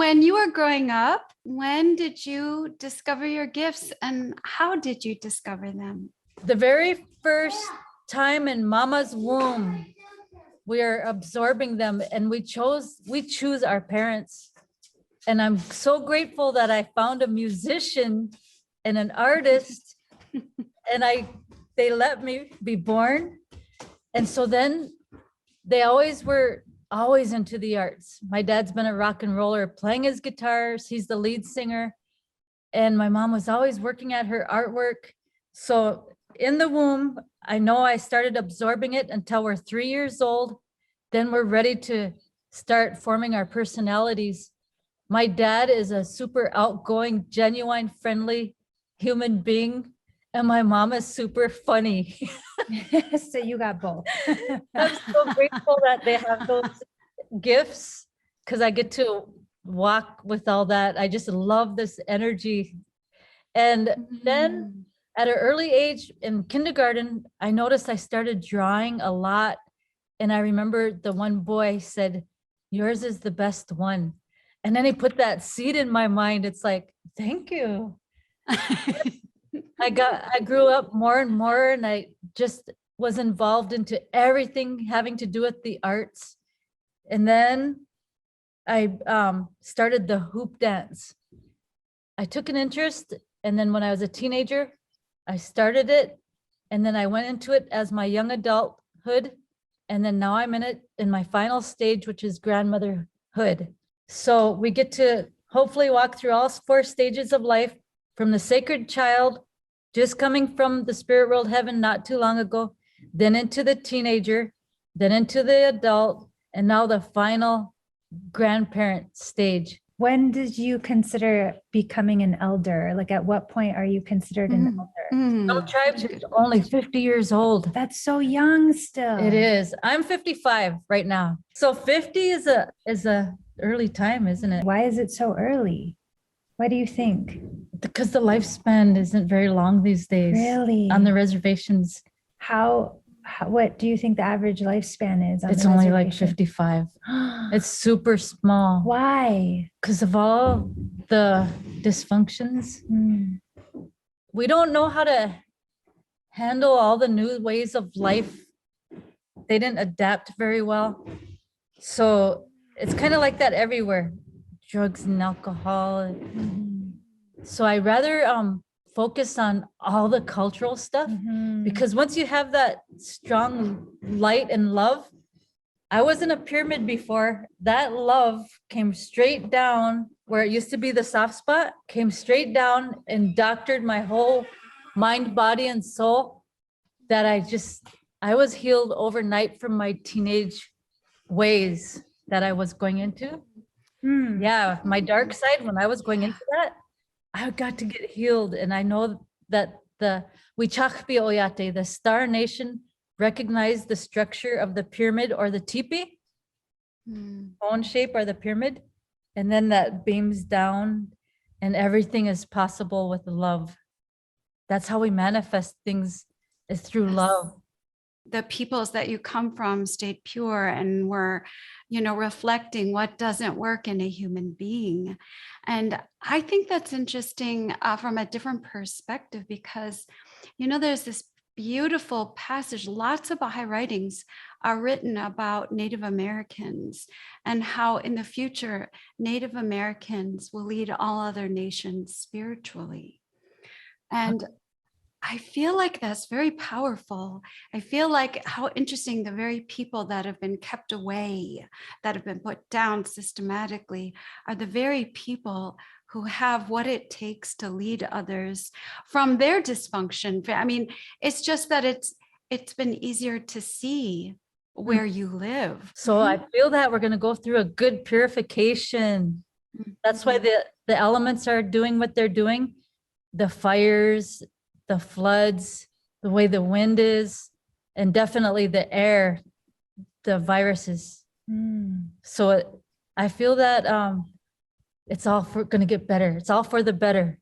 When you were growing up, when did you discover your gifts and how did you discover them? The very first time in mama's womb, we are absorbing them, and we choose our parents. And I'm so grateful that I found a musician and an artist and they let me be born. And so then they were always into the arts. My dad's been a rock and roller, playing his guitars. He's the lead singer. And my mom was always working at her artwork. So in the womb, I know I started absorbing it until we're 3 years old. Then we're ready to start forming our personalities. My dad is a super outgoing, genuine, friendly human being. And my mom is super funny. So you got both. I'm so grateful that they have those gifts because I get to walk with all that. I just love this energy. And then at an early age in kindergarten, I noticed I started drawing a lot. And I remember the one boy said, "Yours is the best one." And then he put that seed in my mind. It's like, thank you. I grew up more and more, and I just was involved into everything having to do with the arts. And then I started the hoop dance. I took an interest, and then when I was a teenager, I started it, and then I went into it as my young adulthood, and then now I'm in it in my final stage, which is grandmotherhood. So we get to hopefully walk through all 4 stages of life, from the sacred child, just coming from the spirit world heaven not too long ago, then into the teenager, then into the adult, and now the final grandparent stage. When did you consider becoming an elder? Like, at what point are you considered an elder? Some tribes are only 50 years old. That's so young still. It is. I'm 55 right now. So 50 is a early time, isn't it? Why is it so early? Why do you think? Because the lifespan isn't very long these days. Really? On the reservations. What do you think the average lifespan is? It's only like 55. It's super small. Why? Because of all the dysfunctions. We don't know how to handle all the new ways of life. They didn't adapt very well. So it's kind of like that everywhere. Drugs and alcohol. So I rather focus on all the cultural stuff, because once you have that strong light and love, I was in a pyramid before. That love came straight down where it used to be the soft spot, came straight down and doctored my whole mind, body, and soul, that I was healed overnight from my teenage ways that I was going into. Yeah, my dark side, when I was going into that, I got to get healed. And I know that the Wichachpi Oyate, the Star Nation, recognized the structure of the pyramid, or the teepee, bone shape, or the pyramid. And then that beams down, and everything is possible with love. That's how we manifest things, is through love. The peoples that you come from stayed pure and were, reflecting what doesn't work in a human being. And I think that's interesting from a different perspective, because, there's this beautiful passage. Lots of Baha'i writings are written about Native Americans and how in the future, Native Americans will lead all other nations spiritually. And I feel like that's very powerful. I feel like how interesting the very people that have been kept away, that have been put down systematically, are the very people who have what it takes to lead others from their dysfunction. I mean, it's just that it's been easier to see where you live. So I feel that we're going to go through a good purification. That's why the elements are doing what they're doing. The fires, the floods, the way the wind is, and definitely the air, the viruses. So I feel that it's all going to get better. It's all for the better.